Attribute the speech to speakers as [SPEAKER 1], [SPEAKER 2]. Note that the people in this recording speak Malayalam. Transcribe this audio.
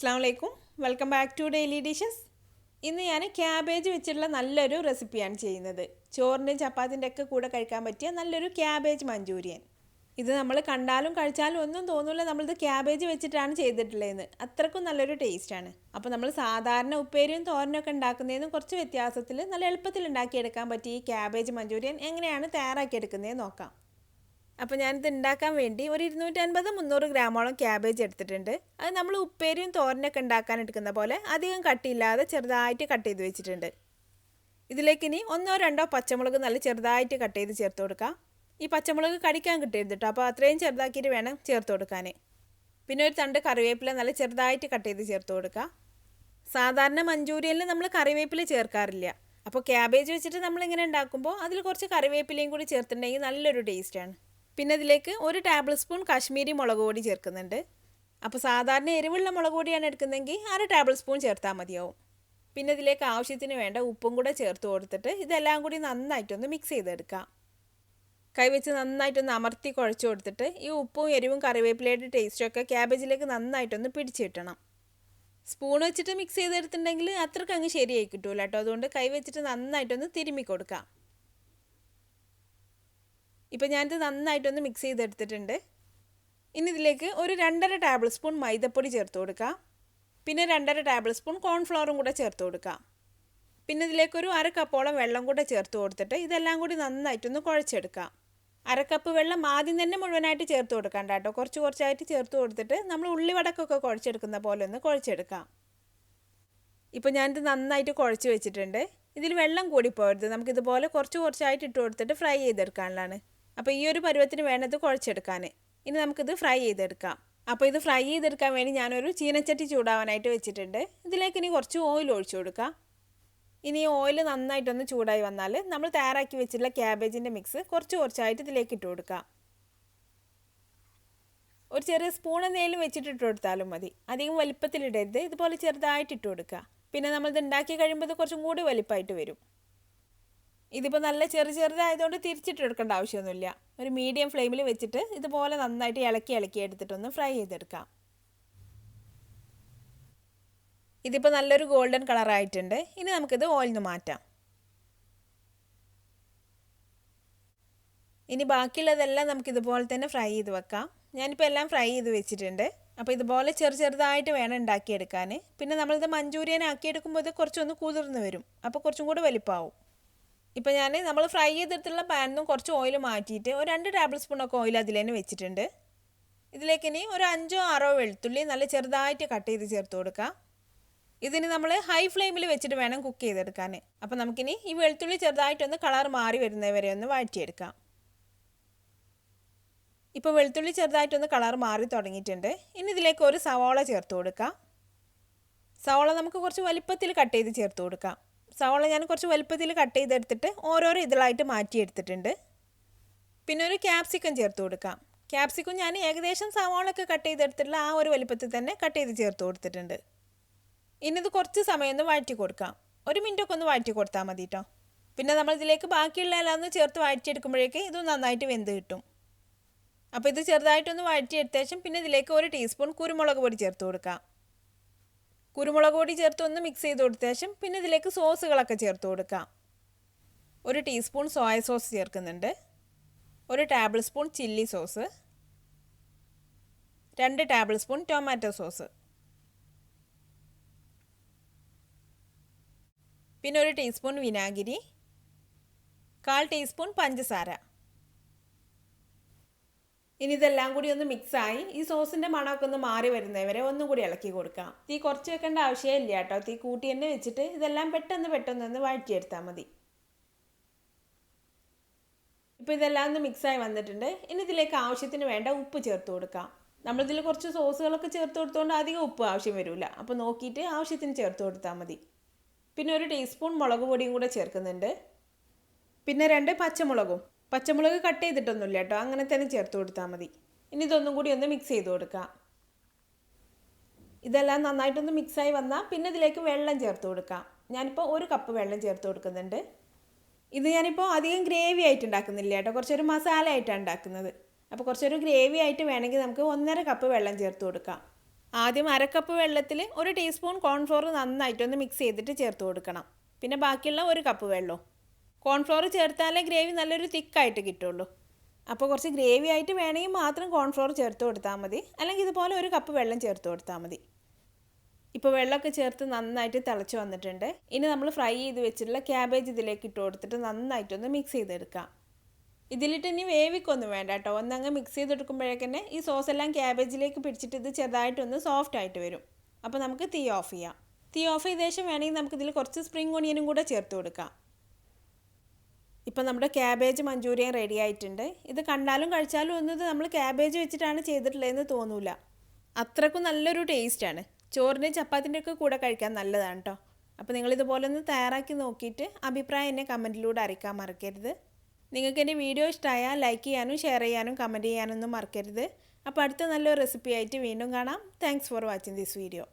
[SPEAKER 1] അസ്സലാമലൈക്കും, welcome back to daily dishes. ഇന്ന് ഞാൻ ക്യാബേജ് വെച്ചിട്ടുള്ള നല്ലൊരു റെസിപ്പിയാണ് ചെയ്യുന്നത്. ചോറിൻ്റെയും ചപ്പാത്തിൻ്റെ ഒക്കെ കൂടെ കഴിക്കാൻ പറ്റിയ നല്ലൊരു ക്യാബേജ് മഞ്ചൂരിയൻ. ഇത് നമ്മൾ കണ്ടാലും കഴിച്ചാലും ഒന്നും തോന്നില്ല നമ്മളിത് ക്യാബേജ് വെച്ചിട്ടാണ് ചെയ്തിട്ടുള്ളതെന്ന്. അത്രക്കും നല്ലൊരു ടേസ്റ്റാണ്. അപ്പോൾ നമ്മൾ സാധാരണ ഉപ്പേരിയും തോരനൊക്കെ ഉണ്ടാക്കുന്നതിനും കുറച്ച് വ്യത്യാസത്തിൽ നല്ല എളുപ്പത്തിൽ ഉണ്ടാക്കിയെടുക്കാൻ പറ്റിയ ഈ ക്യാബേജ് മഞ്ചൂരിയൻ എങ്ങനെയാണ് തയ്യാറാക്കിയെടുക്കുന്നതെന്ന് നോക്കാം. അപ്പോൾ ഞാനിത് ഉണ്ടാക്കാൻ വേണ്ടി ഒരു 250-300 ഗ്രാമോളം ക്യാബേജ് എടുത്തിട്ടുണ്ട്. അത് നമ്മൾ ഉപ്പേരിയും തോരനൊക്കെ ഉണ്ടാക്കാൻ എടുക്കുന്ന പോലെ അധികം കട്ടിയില്ലാതെ ചെറുതായിട്ട് കട്ട് ചെയ്ത് വെച്ചിട്ടുണ്ട്. ഇതിലേക്ക് ഇനി 1-2 പച്ചമുളക് നല്ല ചെറുതായിട്ട് കട്ട് ചെയ്ത് ചേർത്ത് കൊടുക്കാം. ഈ പച്ചമുളക് കടിക്കാൻ കിട്ടരുത് കേട്ടോ, അപ്പോൾ അത്രയും ചെറുതാക്കിയിട്ട് വേണം ചേർത്ത് കൊടുക്കാൻ. പിന്നെ ഒരു തണ്ട് കറിവേപ്പില നല്ല ചെറുതായിട്ട് കട്ട് ചെയ്ത് ചേർത്ത് കൊടുക്കുക. സാധാരണ മഞ്ചൂരിയനിൽ നമ്മൾ കറിവേപ്പില ചേർക്കാറില്ല. അപ്പോൾ ക്യാബേജ് വെച്ചിട്ട് നമ്മളിങ്ങനെ ഉണ്ടാക്കുമ്പോൾ അതിൽ കുറച്ച് കറിവേപ്പിലയും കൂടി ചേർത്തിട്ടുണ്ടെങ്കിൽ നല്ലൊരു ടേസ്റ്റാണ്. പിന്നെ ഇതിലേക്ക് 1 ടേബിൾ സ്പൂൺ കാശ്മീരി മുളക് പൊടി ചേർക്കുന്നുണ്ട്. അപ്പോൾ സാധാരണ എരിവുള്ള മുളക് പൊടിയാണ് എടുക്കുന്നതെങ്കിൽ 1/2 ടേബിൾ സ്പൂൺ ചേർത്താൽ മതിയാവും. പിന്നെ ഇതിലേക്ക് ആവശ്യത്തിന് വേണ്ട ഉപ്പും കൂടെ ചേർത്ത് കൊടുത്തിട്ട് ഇതെല്ലാം കൂടി നന്നായിട്ടൊന്ന് മിക്സ് ചെയ്തെടുക്കാം. കൈവച്ച് നന്നായിട്ടൊന്ന് അമർത്തി കുഴച്ച് കൊടുത്തിട്ട് ഈ ഉപ്പും എരിവും കറിവേപ്പിലയുടെ ടേസ്റ്റൊക്കെ ക്യാബേജിലേക്ക് നന്നായിട്ടൊന്ന് പിടിച്ച് കിട്ടണം. സ്പൂൺ വെച്ചിട്ട് മിക്സ് ചെയ്തെടുത്തിട്ടുണ്ടെങ്കിൽ അത്രയ്ക്ക് അങ്ങ് ശരിയായി കിട്ടൂല കേട്ടോ. അതുകൊണ്ട് കൈ വെച്ചിട്ട് നന്നായിട്ടൊന്ന് തിരുമ്മി കൊടുക്കാം. ഇപ്പോൾ ഞാനിത് നന്നായിട്ടൊന്ന് മിക്സ് ചെയ്തെടുത്തിട്ടുണ്ട്. ഇനി ഇതിലേക്ക് ഒരു 2.5 ടേബിൾ സ്പൂൺ മൈദപ്പൊടി ചേർത്ത് കൊടുക്കാം. പിന്നെ 2.5 ടേബിൾ സ്പൂൺ കോൺഫ്ലവറും കൂടെ ചേർത്ത് കൊടുക്കാം. പിന്നെ ഇതിലേക്കൊരു 1/2 കപ്പോളം വെള്ളം കൂടെ ചേർത്ത് കൊടുത്തിട്ട് ഇതെല്ലാം കൂടി നന്നായിട്ടൊന്ന് കുഴച്ചെടുക്കാം. 1/2 കപ്പ് വെള്ളം ആദ്യം തന്നെ മുഴുവനായിട്ട് ചേർത്ത് കൊടുക്കണ്ട കേട്ടോ, കുറച്ചായിട്ട് ചേർത്ത് കൊടുത്തിട്ട് നമ്മൾ ഉള്ളിവടക്കൊക്കെ കുഴച്ചെടുക്കുന്ന പോലെ ഒന്ന് കുഴച്ചെടുക്കാം. ഇപ്പോൾ ഞാനിത് നന്നായിട്ട് കുഴച്ച് വെച്ചിട്ടുണ്ട്. ഇതിൽ വെള്ളം കൂടിപ്പോകരുത്. നമുക്കിതുപോലെ കുറച്ചായിട്ട് ഇട്ട് കൊടുത്തിട്ട് ഫ്രൈ ചെയ്തെടുക്കാനുള്ളതാണ്. അപ്പോൾ ഈ ഒരു പരുവത്തിന് വേണത് കുഴച്ചെടുക്കാൻ. ഇനി നമുക്കിത് ഫ്രൈ ചെയ്തെടുക്കാം. അപ്പോൾ ഇത് ഫ്രൈ ചെയ്തെടുക്കാൻ വേണ്ടി ഞാനൊരു ചീനച്ചട്ടി ചൂടാവാനായിട്ട് വെച്ചിട്ടുണ്ട്. ഇതിലേക്ക് ഇനി കുറച്ച് ഓയിൽ ഒഴിച്ചു കൊടുക്കാം. ഇനി ഓയിൽ നന്നായിട്ടൊന്ന് ചൂടായി വന്നാൽ നമ്മൾ തയ്യാറാക്കി വെച്ചിട്ടുള്ള ക്യാബേജിൻ്റെ മിക്സ് കുറച്ചായിട്ട് ഇതിലേക്ക് ഇട്ട് കൊടുക്കാം. ഒരു ചെറിയ സ്പൂൺ എന്തെങ്കിലും വെച്ചിട്ട് ഇട്ട് കൊടുത്താലും മതി. അധികം വലിപ്പത്തിലിടരുത്. ഇതുപോലെ ചെറുതായിട്ട് ഇട്ട് കൊടുക്കുക. പിന്നെ നമ്മളിത് ഉണ്ടാക്കി കഴിയുമ്പോൾ ഇത് കുറച്ചും കൂടി വലിപ്പമായിട്ട് വരും. ഇതിപ്പോൾ നല്ല ചെറുതായതുകൊണ്ട് തിരിച്ചിട്ട് എടുക്കേണ്ട ആവശ്യമൊന്നുമില്ല. ഒരു മീഡിയം ഫ്ലെയിമിൽ വെച്ചിട്ട് ഇതുപോലെ നന്നായിട്ട് ഇളക്കി എടുത്തിട്ടൊന്ന് ഫ്രൈ ചെയ്തെടുക്കാം. ഇതിപ്പോൾ നല്ലൊരു ഗോൾഡൻ കളറായിട്ടുണ്ട്. ഇനി നമുക്കിത് ഓയിലിൽ നിന്ന് മാറ്റാം. ഇനി ബാക്കിയുള്ളതെല്ലാം നമുക്കിതുപോലെ തന്നെ ഫ്രൈ ചെയ്ത് വെക്കാം. ഞാനിപ്പോൾ എല്ലാം ഫ്രൈ ചെയ്ത് വെച്ചിട്ടുണ്ട്. അപ്പോൾ ഇതുപോലെ ചെറുതായിട്ട് വേണം ഉണ്ടാക്കിയെടുക്കാൻ. പിന്നെ നമ്മളിത് മഞ്ചൂരിയൻ ആക്കിയെടുക്കുമ്പോൾ ഇത് കുറച്ചൊന്ന് കുതിർന്ന് വരും. അപ്പോൾ കുറച്ചും കൂടി വലിപ്പമാവും. ഇപ്പോൾ നമ്മൾ ഫ്രൈ ചെയ്തെടുത്തുള്ള പാനിൽ നിന്നും കുറച്ച് ഓയിൽ മാറ്റിയിട്ട് ഒരു 2 ടേബിൾ സ്പൂണൊക്കെ ഓയിൽ അതിൽ തന്നെ വെച്ചിട്ടുണ്ട്. ഇതിലേക്ക് ഇനി ഒരു 5-6 വെളുത്തുള്ളി നല്ല ചെറുതായിട്ട് കട്ട് ചെയ്ത് ചേർത്ത് കൊടുക്കാം. ഇതിന് നമ്മൾ ഹൈ ഫ്ലെയിമിൽ വെച്ചിട്ട് വേണം കുക്ക് ചെയ്തെടുക്കാൻ. അപ്പോൾ നമുക്കിനി ഈ വെളുത്തുള്ളി ചെറുതായിട്ടൊന്ന് കളർ മാറി വരുന്നവരെ ഒന്ന് വഴറ്റിയെടുക്കാം. ഇപ്പോൾ വെളുത്തുള്ളി ചെറുതായിട്ടൊന്ന് കളർ മാറി തുടങ്ങിയിട്ടുണ്ട്. ഇനി ഇതിലേക്ക് ഒരു സവാള ചേർത്ത് കൊടുക്കാം. സവാള നമുക്ക് കുറച്ച് വലിപ്പത്തിൽ കട്ട് ചെയ്ത് ചേർത്ത് കൊടുക്കാം. സവാള ഞാൻ കുറച്ച് വലിപ്പത്തിൽ കട്ട് ചെയ്തെടുത്തിട്ട് ഓരോരോ ഇതിലായിട്ട് മാറ്റിയെടുത്തിട്ടുണ്ട്. പിന്നെ ഒരു ക്യാപ്സിക്കം ചേർത്ത് കൊടുക്കാം. ക്യാപ്സിക്കം ഞാൻ ഏകദേശം സവാളൊക്കെ കട്ട് ചെയ്തെടുത്തിട്ടുള്ള ആ ഒരു വലിപ്പത്തിൽ തന്നെ കട്ട് ചെയ്ത് ചേർത്ത് കൊടുത്തിട്ടുണ്ട്. ഇനി ഇത് കുറച്ച് സമയം ഒന്ന് വഴറ്റി കൊടുക്കാം. 1 മിനിറ്റൊക്കെ ഒന്ന് വഴറ്റി കൊടുത്താൽ മതി കേട്ടോ. പിന്നെ നമ്മളിതിലേക്ക് ബാക്കിയുള്ള എല്ലാം ഒന്ന് ചേർത്ത് വഴറ്റിയെടുക്കുമ്പോഴേക്ക് ഇത് നന്നായിട്ട് വെന്ത് കിട്ടും. അപ്പോൾ ഇത് ചെറുതായിട്ടൊന്ന് വഴറ്റിയെടുത്ത ശേഷം പിന്നെ ഇതിലേക്ക് 1 ടീസ്പൂൺ കുരുമുളക് പൊടി ചേർത്ത് കൊടുക്കാം. കുരുമുളക് പൊടി ചേർത്ത് ഒന്ന് മിക്സ് ചെയ്ത് കൊടുത്ത ശേഷം പിന്നെ ഇതിലേക്ക് സോസുകളൊക്കെ ചേർത്ത് കൊടുക്കാം. 1 ടീസ്പൂൺ സോയ സോസ് ചേർക്കുന്നുണ്ട്. 1 table spoon chilli sauce, 2 table spoon tomato sauce, പിന്നെ 1 ടീസ്പൂൺ വിനാഗിരി, 1/4 ടീസ്പൂൺ പഞ്ചസാര. ഇനി ഇതെല്ലാം കൂടി ഒന്ന് മിക്സായി ഈ സോസിൻ്റെ മണമൊക്കെ ഒന്ന് മാറി വരുന്നവരെ ഒന്നും കൂടി ഇളക്കി കൊടുക്കാം. തീ കുറച്ച് വെക്കേണ്ട ആവശ്യമില്ല കേട്ടോ. തീ കൂട്ടി തന്നെ വെച്ചിട്ട് ഇതെല്ലാം പെട്ടെന്ന് വഴറ്റിയെടുത്താൽ മതി. ഇപ്പോൾ ഇതെല്ലാം ഒന്ന് മിക്സായി വന്നിട്ടുണ്ട്. ഇനി ഇതിലേക്ക് ആവശ്യത്തിന് വേണ്ട ഉപ്പ് ചേർത്ത് കൊടുക്കാം. നമ്മളിതിൽ കുറച്ച് സോസുകളൊക്കെ ചേർത്ത് കൊടുത്തുകൊണ്ട് അധികം ഉപ്പ് ആവശ്യം വരില്ല. അപ്പോൾ നോക്കിയിട്ട് ആവശ്യത്തിന് ചേർത്ത് കൊടുത്താൽ മതി. പിന്നെ 1 ടീസ്പൂൺ മുളക് പൊടിയും കൂടെ ചേർക്കുന്നുണ്ട്. പിന്നെ 2 പച്ചമുളക് കട്ട് ചെയ്തിട്ടൊന്നുമില്ല കേട്ടോ, അങ്ങനെ തന്നെ ചേർത്ത് കൊടുത്താൽ മതി. ഇനി ഇതൊന്നും കൂടി ഒന്ന് മിക്സ് ചെയ്ത് കൊടുക്കാം. ഇതെല്ലാം നന്നായിട്ടൊന്ന് മിക്സായി വന്നാൽ പിന്നെ ഇതിലേക്ക് വെള്ളം ചേർത്ത് കൊടുക്കാം. ഞാനിപ്പോൾ 1 കപ്പ് വെള്ളം ചേർത്ത് കൊടുക്കുന്നുണ്ട്. ഇത് ഞാനിപ്പോൾ അധികം ഗ്രേവി ആയിട്ട് ഉണ്ടാക്കുന്നില്ല കേട്ടോ, കുറച്ചൊരു മസാല ആയിട്ടാണ് ഉണ്ടാക്കുന്നത്. അപ്പോൾ കുറച്ചൊരു ഗ്രേവി ആയിട്ട് വേണമെങ്കിൽ നമുക്ക് 1.5 കപ്പ് വെള്ളം ചേർത്ത് കൊടുക്കാം. ആദ്യം 1/2 കപ്പ് വെള്ളത്തിൽ 1 ടീസ്പൂൺ കോൺഫ്ലോർ നന്നായിട്ടൊന്ന് മിക്സ് ചെയ്തിട്ട് ചേർത്ത് കൊടുക്കണം. പിന്നെ ബാക്കിയുള്ള 1 കപ്പ് വെള്ളവും. കോൺഫ്ലോർ ചേർത്താലേ ഗ്രേവി നല്ലൊരു തിക്കായിട്ട് കിട്ടുള്ളൂ. അപ്പോൾ കുറച്ച് ഗ്രേവി ആയിട്ട് വേണമെങ്കിൽ മാത്രം കോൺഫ്ലോർ ചേർത്ത് കൊടുത്താൽ മതി. അല്ലെങ്കിൽ ഇതുപോലെ 1 കപ്പ് വെള്ളം ചേർത്ത് കൊടുത്താൽ മതി. ഇപ്പോൾ വെള്ളമൊക്കെ ചേർത്ത് നന്നായിട്ട് തിളച്ച് വന്നിട്ടുണ്ട്. ഇനി നമ്മൾ ഫ്രൈ ചെയ്ത് വെച്ചിട്ടുള്ള ക്യാബേജ് ഇതിലേക്ക് ഇട്ട് കൊടുത്തിട്ട് നന്നായിട്ടൊന്ന് മിക്സ് ചെയ്തെടുക്കാം. ഇതിലിട്ട് ഇനി വേവിക്കൊന്നും വേണ്ട കേട്ടോ. ഒന്നങ്ങ് മിക്സ് ചെയ്തെടുക്കുമ്പോഴേക്കന്നെ ഈ സോസ് എല്ലാം ക്യാബേജിലേക്ക് പിടിച്ചിട്ട് ഇത് ചെറുതായിട്ടൊന്ന് സോഫ്റ്റ് ആയിട്ട് വരും. അപ്പോൾ നമുക്ക് തീ ഓഫ് ചെയ്യാം. തീ ഓഫ് ചെയ്ത ശേഷം വേണമെങ്കിൽ നമുക്കിതിൽ കുറച്ച് സ്പ്രിംഗ് ഓണിയനും കൂടെ ചേർത്ത് കൊടുക്കാം. ഇപ്പോൾ നമ്മുടെ ക്യാബേജ് മഞ്ചൂരിയൻ റെഡി ആയിട്ടുണ്ട്. ഇത് കണ്ടാലും കഴിച്ചാലും ഒന്നും ഇത് നമ്മൾ ക്യാബേജ് വെച്ചിട്ടാണ് ചെയ്തിട്ടുള്ളതെന്ന് തോന്നില്ല. അത്രക്കും നല്ലൊരു ടേസ്റ്റാണ്. ചോറിൻ്റെ ചപ്പാത്തിൻ്റെ ഒക്കെ കൂടെ കഴിക്കാൻ നല്ലതാണ് കേട്ടോ. അപ്പോൾ നിങ്ങളിതുപോലെ ഒന്ന് തയ്യാറാക്കി നോക്കിയിട്ട് അഭിപ്രായം എന്നെ കമൻറ്റിലൂടെ അറിയിക്കാൻ മറക്കരുത്. നിങ്ങൾക്ക് എൻ്റെ വീഡിയോ ഇഷ്ടമായാൽ ലൈക്ക് ചെയ്യാനും ഷെയർ ചെയ്യാനും കമൻറ്റ് ചെയ്യാനൊന്നും മറക്കരുത്. അപ്പോൾ അടുത്ത നല്ലൊരു റെസിപ്പി ആയിട്ട് വീണ്ടും കാണാം. Thanks for watching this video.